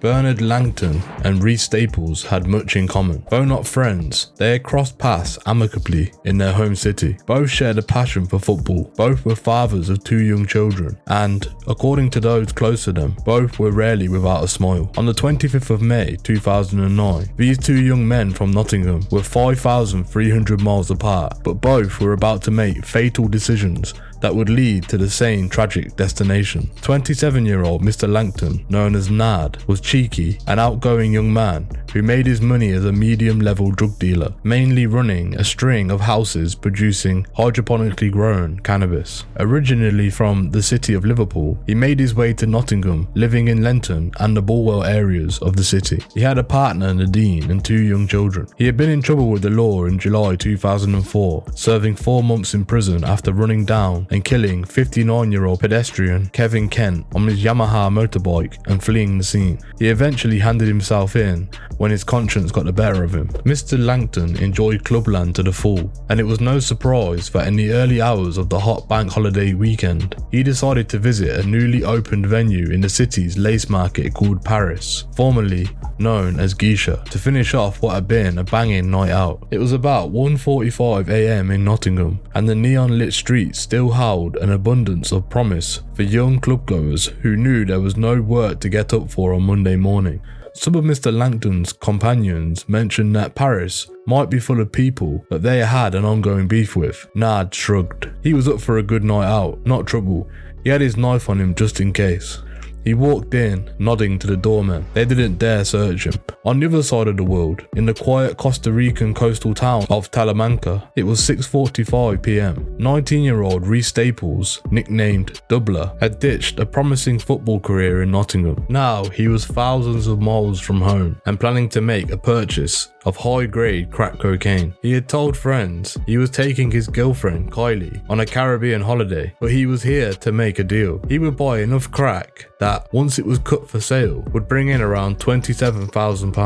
Bernard Langton and Reece Staples had much in common. Though not friends, they had crossed paths amicably in their home city. Both shared a passion for football. Both were fathers of 2 young children, and, according to those close to them, both were rarely without a smile. On the 25th of May 2009, these 2 young men from Nottingham were 5,300 miles apart, but both were about to make fatal decisions that would lead to the same tragic destination. 27-year-old Mr. Langton, known as Nad, was cheeky, an outgoing young man who made his money as a medium-level drug dealer, mainly running a string of houses producing hydroponically grown cannabis. Originally from the city of Liverpool, he made his way to Nottingham, living in Lenton and the Bulwell areas of the city. He had a partner, Nadine, and 2 young children. He had been in trouble with the law in July 2004, serving 4 months in prison after running down and killing 59-year-old pedestrian Kevin Kent on his Yamaha motorbike and fleeing the scene. He eventually handed himself in when his conscience got the better of him. Mr. Langton enjoyed clubland to the full, and it was no surprise that in the early hours of the hot bank holiday weekend, he decided to visit a newly opened venue in the city's lace market called Paris, formerly known as Geisha, to finish off what had been a banging night out. It was about 1:45 AM in Nottingham, and the neon-lit streets still held an abundance of promise for young clubgoers who knew there was no work to get up for on Monday morning. Some of Mr. Langton's companions mentioned that Paris might be full of people that they had an ongoing beef with. Nad shrugged. He was up for a good night out, not trouble. He had his knife on him just in case. He walked in, nodding to the doorman. They didn't dare search him. On the other side of the world, in the quiet Costa Rican coastal town of Talamanca, it was 6:45 PM. 19-year-old Reece Staples, nicknamed Doubler, had ditched a promising football career in Nottingham. Now he was thousands of miles from home and planning to make a purchase of high-grade crack cocaine. He had told friends he was taking his girlfriend, Kylie, on a Caribbean holiday, but he was here to make a deal. He would buy enough crack that, once it was cut for sale, would bring in around £27,000.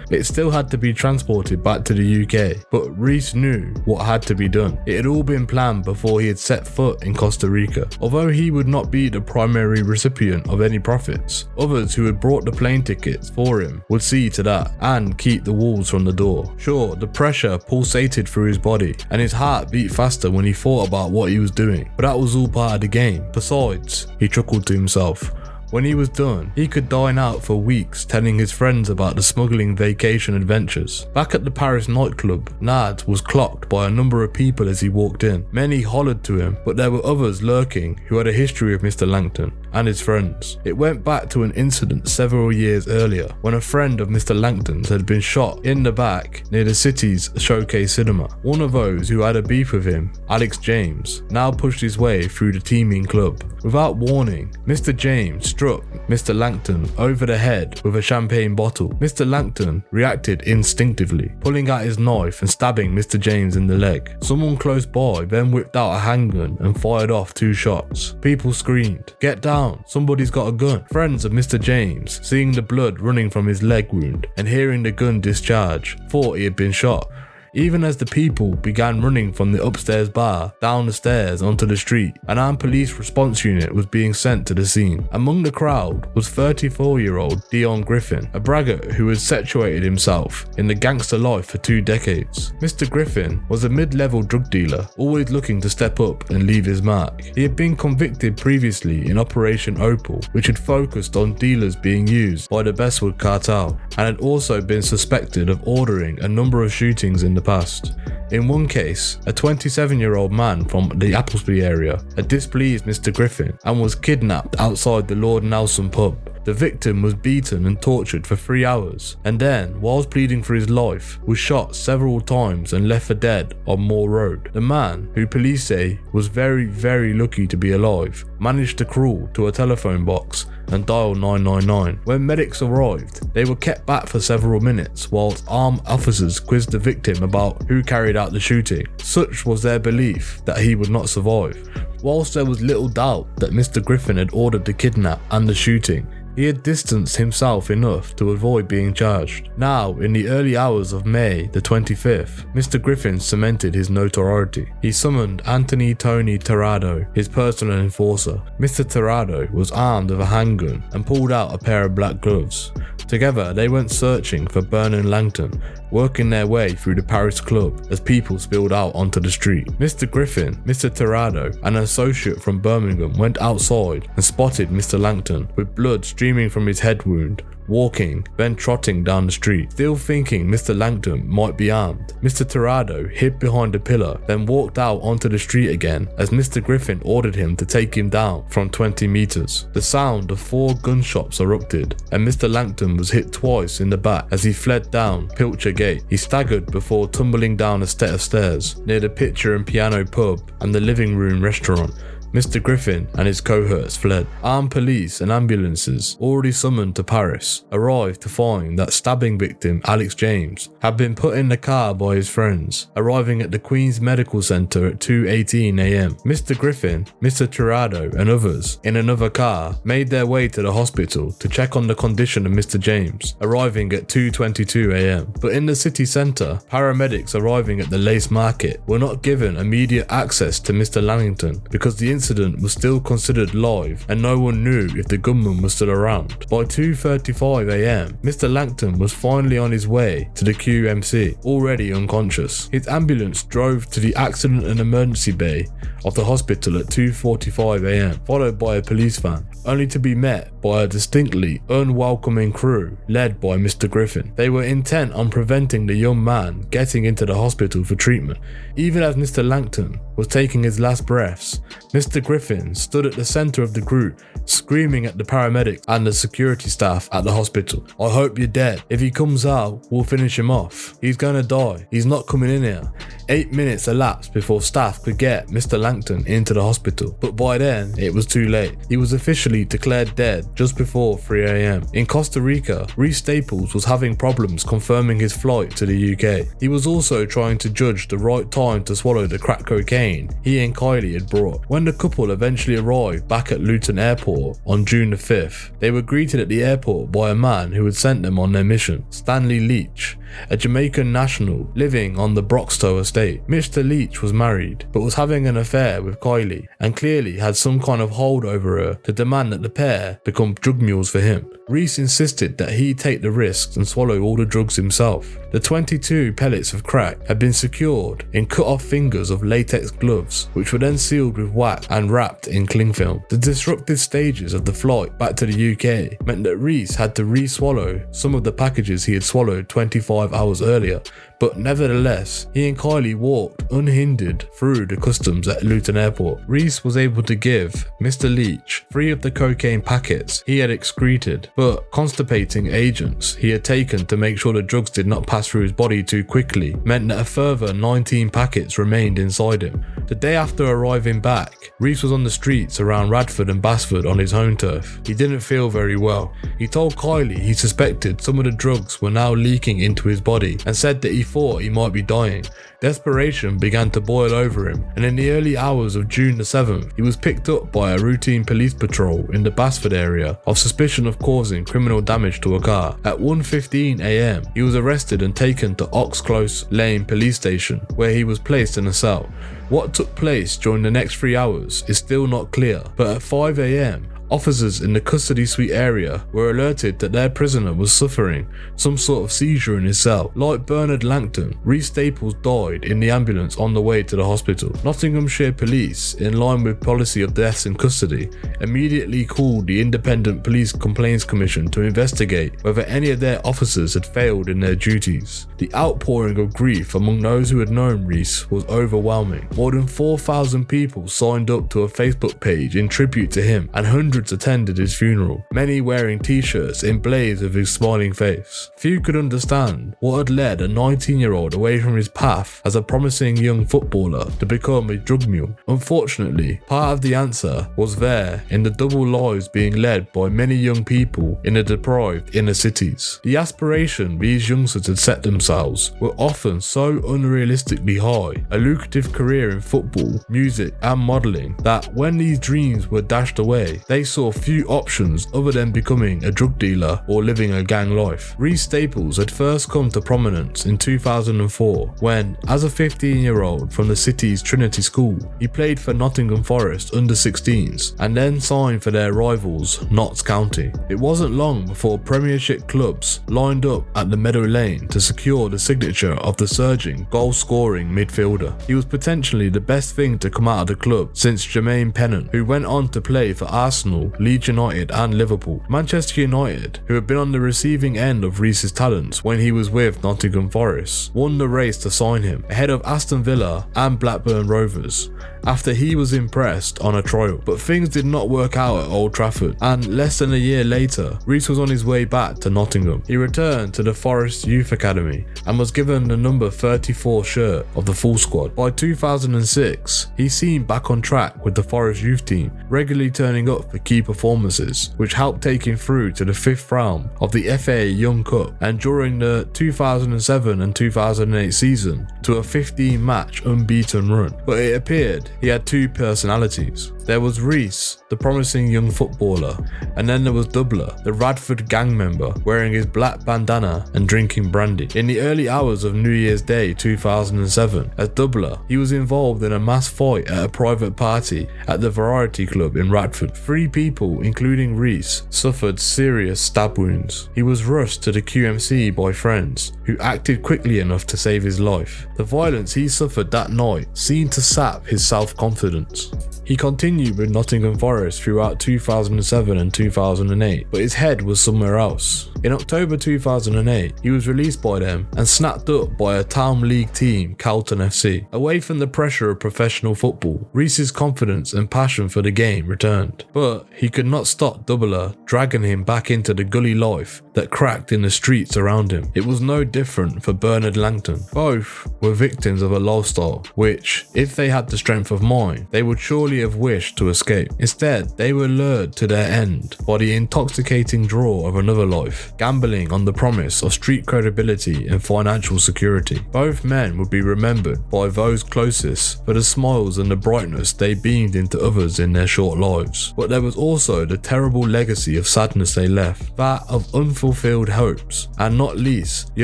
It still had to be transported back to the UK, but Reece knew what had to be done. It had all been planned before he had set foot in Costa Rica. Although he would not be the primary recipient of any profits, others who had brought the plane tickets for him would see to that and keep the walls from the door. Sure, the pressure pulsated through his body and his heart beat faster when he thought about what he was doing, but that was all part of the game. Besides, he chuckled to himself, when he was done, he could dine out for weeks telling his friends about the smuggling vacation adventures. Back at the Paris nightclub, Nad was clocked by a number of people as he walked in. Many hollered to him, but there were others lurking who had a history of Mr. Langton and his friends. It went back to an incident several years earlier when a friend of Mr. Langton's had been shot in the back near the city's Showcase Cinema. One of those who had a beef with him, Alex James, now pushed his way through the teeming club. Without warning, Mr. James struck Mr. Langton over the head with a champagne bottle. Mr. Langton reacted instinctively, pulling out his knife and stabbing Mr. James in the leg. Someone close by then whipped out a handgun and fired off 2 shots. People screamed, "Get down, somebody's got a gun." Friends of Mr. James, seeing the blood running from his leg wound and hearing the gun discharge, thought he had been shot. Even as the people began running from the upstairs bar down the stairs onto the street, an armed police response unit was being sent to the scene. Among the crowd was 34-year-old Dion Griffin, a braggart who had situated himself in the gangster life for 2 decades. Mr. Griffin was a mid-level drug dealer, always looking to step up and leave his mark. He had been convicted previously in Operation Opal, which had focused on dealers being used by the Bestwood cartel, and had also been suspected of ordering a number of shootings in the past. In one case, a 27-year-old man from the Applesby area had displeased Mr. Griffin and was kidnapped outside the Lord Nelson pub. The victim was beaten and tortured for 3 hours, and then, whilst pleading for his life, was shot several times and left for dead on Moore Road. The man, who police say was very lucky to be alive, managed to crawl to a telephone box and dial 999. When medics arrived, they were kept back for several minutes whilst armed officers quizzed the victim about who carried out the shooting. Such was their belief that he would not survive. Whilst there was little doubt that Mr. Griffin had ordered the kidnap and the shooting, He had distanced himself enough to avoid being charged. Now, in the early hours of May the 25th, Mr. Griffin cemented his notoriety. He summoned Anthony Tony Tirado, his personal enforcer. Mr. Tirado was armed with a handgun and pulled out a pair of black gloves. Together, they went searching for Bernard Langton, working their way through the Paris club as people spilled out onto the street. Mr. Griffin, Mr. Tirado, and an associate from Birmingham went outside and spotted Mr. Langton with blood streaming from his head wound, walking, then trotting down the street. Still thinking Mr. Langton might be armed, Mr. Tirado hid behind a pillar, then walked out onto the street again as Mr. Griffin ordered him to take him down from 20 meters. The sound of 4 gunshots erupted, and Mr. Langton was hit twice in the back as he fled down Pilcher Gate. He staggered before tumbling down a set of stairs near the Picture and Piano pub and the living room restaurant. Mr. Griffin and his cohorts fled. Armed police and ambulances, already summoned to Paris, arrived to find that stabbing victim Alex James had been put in the car by his friends, arriving at the Queen's Medical Centre at 2:18 am. Mr. Griffin, Mr. Tirado and others, in another car, made their way to the hospital to check on the condition of Mr. James, arriving at 2:22 am. But in the city centre, paramedics arriving at the Lace Market were not given immediate access to Mr. Langton because the incident was still considered live and no one knew if the gunman was still around. By 2:35 am, Mr. Langton was finally on his way to the QMC, already unconscious. His ambulance drove to the accident and emergency bay of the hospital at 2:45 am, followed by a police van, only to be met by a distinctly unwelcoming crew led by Mr. Griffin. They were intent on preventing the young man getting into the hospital for treatment. Even as Mr. Langton was taking his last breaths, Mr. Griffin stood at the centre of the group, screaming at the paramedics and the security staff at the hospital. "I hope you're dead. If he comes out, we'll finish him off. He's gonna die. He's not coming in here." 8 minutes elapsed before staff could get Mr. Langton into the hospital, but by then it was too late. He was officially declared dead just before 3 am. In Costa Rica, Rhys Staples was having problems confirming his flight to the UK. He was also trying to judge the right time to swallow the crack cocaine he and Kylie had brought. When the couple eventually arrived back at Luton Airport on June the 5th, they were greeted at the airport by a man who had sent them on their mission, Stanley Leach, a Jamaican national living on the Broxtowe estate. Mr. Leach was married, but was having an affair with Kylie and clearly had some kind of hold over her to demand that the pair become drug mules for him. Rhys insisted that he take the risks and swallow all the drugs himself. The 22 pellets of crack had been secured in cut-off fingers of latex gloves, which were then sealed with wax and wrapped in cling film. The disrupted stages of the flight back to the UK meant that Rhys had to re-swallow some of the packages he had swallowed 25 hours earlier, but nevertheless, he and Kylie walked unhindered through the customs at Luton Airport. Rhys was able to give Mr. Leach 3 of the cocaine packets he had excreted, but constipating agents he had taken to make sure the drugs did not pass through his body too quickly meant that a further 19 packets remained inside him. The day after arriving back, Rhys was on the streets around Radford and Basford on his home turf. He didn't feel very well. He told Kylie he suspected some of the drugs were now leaking into his body and said that he thought he might be dying. Desperation began to boil over him, and in the early hours of June the 7th, he was picked up by a routine police patrol in the Basford area of suspicion of causing criminal damage to a car. At 1:15 am, he was arrested and taken to Oxclose Lane Police Station, where he was placed in a cell. What took place during the next 3 hours is still not clear, but at 5 am, officers in the custody suite area were alerted that their prisoner was suffering some sort of seizure in his cell. Like Bernard Langton, Rhys Staples died in the ambulance on the way to the hospital. Nottinghamshire police, in line with policy of deaths in custody, immediately called the Independent Police Complaints Commission to investigate whether any of their officers had failed in their duties. The outpouring of grief among those who had known Rhys was overwhelming. More than 4,000 people signed up to a Facebook page in tribute to him, and hundreds attended his funeral, many wearing t-shirts emblazoned with his smiling face. Few could understand what had led a 19-year-old away from his path as a promising young footballer to become a drug mule. Unfortunately, part of the answer was there in the double lives being led by many young people in the deprived inner cities. The aspiration these youngsters had set themselves were often so unrealistically high, a lucrative career in football, music and modelling, that when these dreams were dashed away, they saw few options other than becoming a drug dealer or living a gang life. Reese Staples had first come to prominence in 2004 when, as a 15-year-old from the city's Trinity School, he played for Nottingham Forest under-16s and then signed for their rivals, Notts County. It wasn't long before Premiership clubs lined up at the Meadow Lane to secure the signature of the surging, goal-scoring midfielder. He was potentially the best thing to come out of the club since Jermaine Pennant, who went on to play for Arsenal, Leeds United and Liverpool. Manchester United, who had been on the receiving end of Reese's talents when he was with Nottingham Forest, won the race to sign him, ahead of Aston Villa and Blackburn Rovers, after he was impressed on a trial. But things did not work out at Old Trafford, and less than a year later, Reese was on his way back to Nottingham. He returned to the Forest Youth Academy and was given the number 34 shirt of the full squad. By 2006, he seemed back on track with the Forest youth team, regularly turning up for key performances, which helped take him through to the 5th round of the FA Young Cup, and during the 2007 and 2008 season to a 15-match unbeaten run. But it appeared he had two personalities. There was Reese, the promising young footballer, and then there was Doubler, the Radford gang member, wearing his black bandana and drinking brandy. In the early hours of New Year's Day 2007, as Doubler, he was involved in a mass fight at a private party at the Variety Club in Radford. 3 people, including Reese, suffered serious stab wounds. He was rushed to the QMC by friends, who acted quickly enough to save his life. The violence he suffered that night seemed to sap his self-confidence. He continued with Nottingham Forest throughout 2007 and 2008, but his head was somewhere else. In October 2008, he was released by them and snapped up by a town league team, Carlton FC. Away from the pressure of professional football, Reese's confidence and passion for the game returned, but he could not stop Doubler dragging him back into the gully life that cracked in the streets around him. It was no different for Bernard Langton. Both were victims of a lifestyle which, if they had the strength of mind, they would surely have wished to escape. Instead, they were lured to their end by the intoxicating draw of another life, gambling on the promise of street credibility and financial security. Both men would be remembered by those closest for the smiles and the brightness they beamed into others in their short lives. But there was also the terrible legacy of sadness they left, that of unfulfilled hopes, and not least, the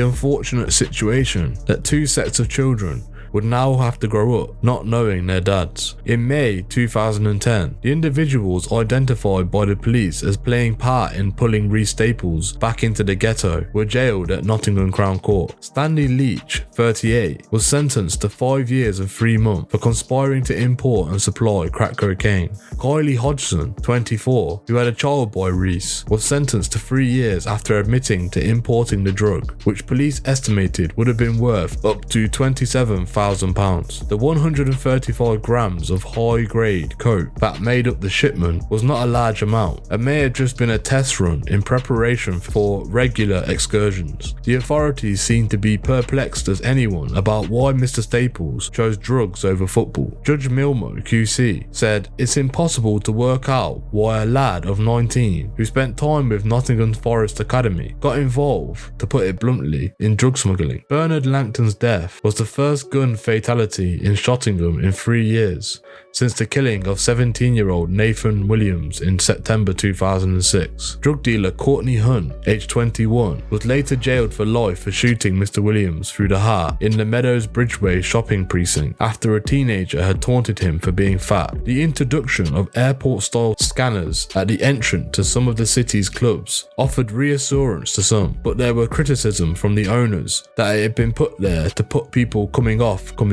unfortunate situation that 2 sets of children would now have to grow up not knowing their dads. In May 2010, the individuals identified by the police as playing part in pulling Reese Staples back into the ghetto were jailed at Nottingham Crown Court. Stanley Leach, 38, was sentenced to 5 years and 3 months for conspiring to import and supply crack cocaine. Kylie Hodgson, 24, who had a child by Reese, was sentenced to 3 years after admitting to importing the drug, which police estimated would have been worth up to £27,000. The 135 grams of high-grade coke that made up the shipment was not a large amount and may have just been a test run in preparation for regular excursions. The authorities seemed to be perplexed as anyone about why Mr. Staples chose drugs over football. Judge Milmo, QC, said it's impossible to work out why a lad of 19 who spent time with Nottingham Forest Academy got involved, to put it bluntly, in drug smuggling. Bernard Langton's death was the first gun fatality in Shottingham in 3 years, since the killing of 17-year-old Nathan Williams in September 2006. Drug dealer Courtney Hunt, aged 21, was later jailed for life for shooting Mr. Williams through the heart in the Meadows Bridgeway shopping precinct after a teenager had taunted him for being fat. The introduction of airport-style scanners at the entrance to some of the city's clubs offered reassurance to some, but there were criticism from the owners that it had been put there to put people coming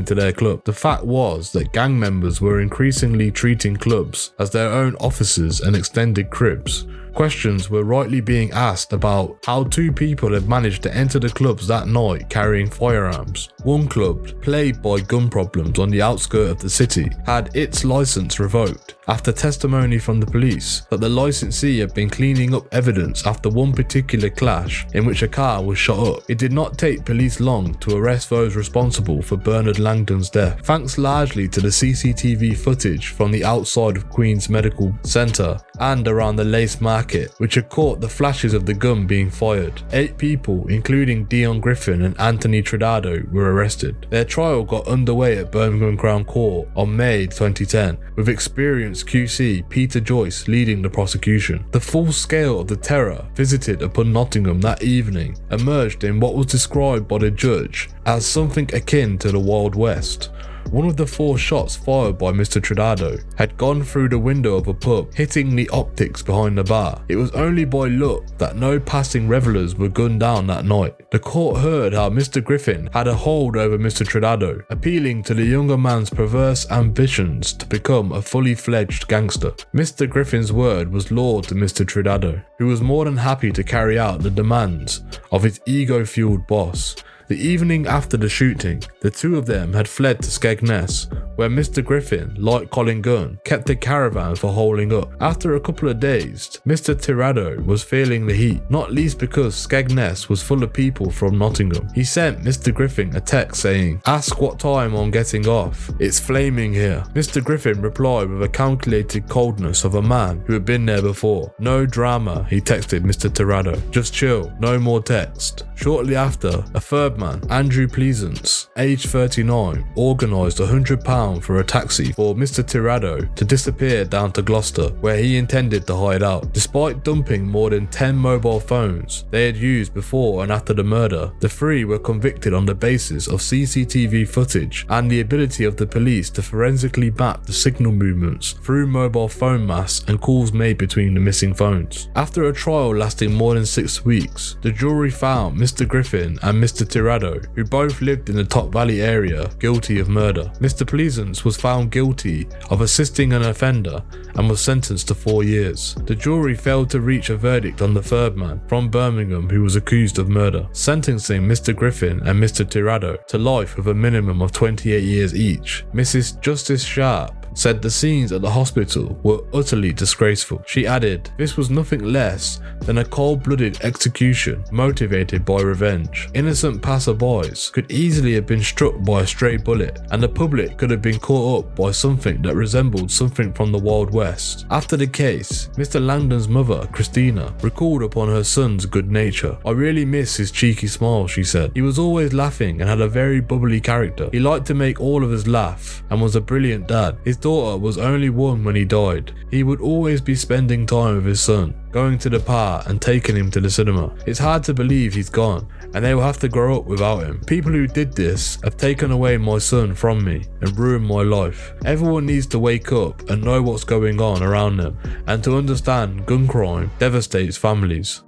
to their club. The fact was that gang members were increasingly treating clubs as their own offices and extended cribs. Questions were rightly being asked about how 2 people had managed to enter the clubs that night carrying firearms. One club, plagued by gun problems on the outskirts of the city, had its license revoked after testimony from the police that the licensee had been cleaning up evidence after one particular clash in which a car was shot up. It did not take police long to arrest those responsible for Bernard Langton's death, thanks largely to the CCTV footage from the outside of Queen's Medical Centre and around the Lace Market, which had caught the flashes of the gun being fired. 8 people, including Dion Griffin and Anthony Trinidado, were arrested. Their trial got underway at Birmingham Crown Court on May 2010, with experienced QC Peter Joyce leading the prosecution. The full scale of the terror visited upon Nottingham that evening emerged in what was described by the judge as something akin to the Wild West. One of the 4 shots fired by Mr. Trinidado had gone through the window of a pub, hitting the optics behind the bar. It was only by luck that no passing revellers were gunned down that night. The court heard how Mr. Griffin had a hold over Mr. Trinidado, appealing to the younger man's perverse ambitions to become a fully fledged gangster. Mr. Griffin's word was law to Mr. Trinidado, who was more than happy to carry out the demands of his ego-fueled boss. The evening after the shooting, the 2 of them had fled to Skegness, where Mr. Griffin, like Colin Gunn, kept a caravan for holding up. After a couple of days, Mr. Tirado was feeling the heat, not least because Skegness was full of people from Nottingham. He sent Mr. Griffin a text saying, "Ask what time I'm getting off. It's flaming here." Mr. Griffin replied with a calculated coldness of a man who had been there before. "No drama," he texted Mr. Tirado. "Just chill, no more text." Shortly after, a third man, Andrew Pleasance, aged 39, organised £100 for a taxi for Mr. Tirado to disappear down to Gloucester, where he intended to hide out. Despite dumping more than 10 mobile phones they had used before and after the murder, the 3 were convicted on the basis of CCTV footage and the ability of the police to forensically map the signal movements through mobile phone masts and calls made between the missing phones. After a trial lasting more than 6 weeks, the jury found Mr. Griffin and Mr. Tirado, who both lived in the Top Valley area, guilty of murder. Mr. Pleasance was found guilty of assisting an offender and was sentenced to 4 years. The jury failed to reach a verdict on the third man from Birmingham who was accused of murder, sentencing Mr. Griffin and Mr. Tirado to life with a minimum of 28 years each. Mrs. Justice Sharp said the scenes at the hospital were utterly disgraceful. She added, "This was nothing less than a cold-blooded execution motivated by revenge. Innocent passerbys could easily have been struck by a stray bullet, and the public could have been caught up by something that resembled something from the Wild West." After the case, Mr. Langdon's mother, Christina, recalled upon her son's good nature. "I really miss his cheeky smile," she said. "He was always laughing and had a very bubbly character. He liked to make all of us laugh and was a brilliant dad. His daughter was only 1 when he died. He would always be spending time with his son, going to the park and taking him to the cinema. It's hard to believe he's gone, and they will have to grow up without him. People who did this have taken away my son from me and ruined my life. Everyone needs to wake up and know what's going on around them, and to understand gun crime devastates families."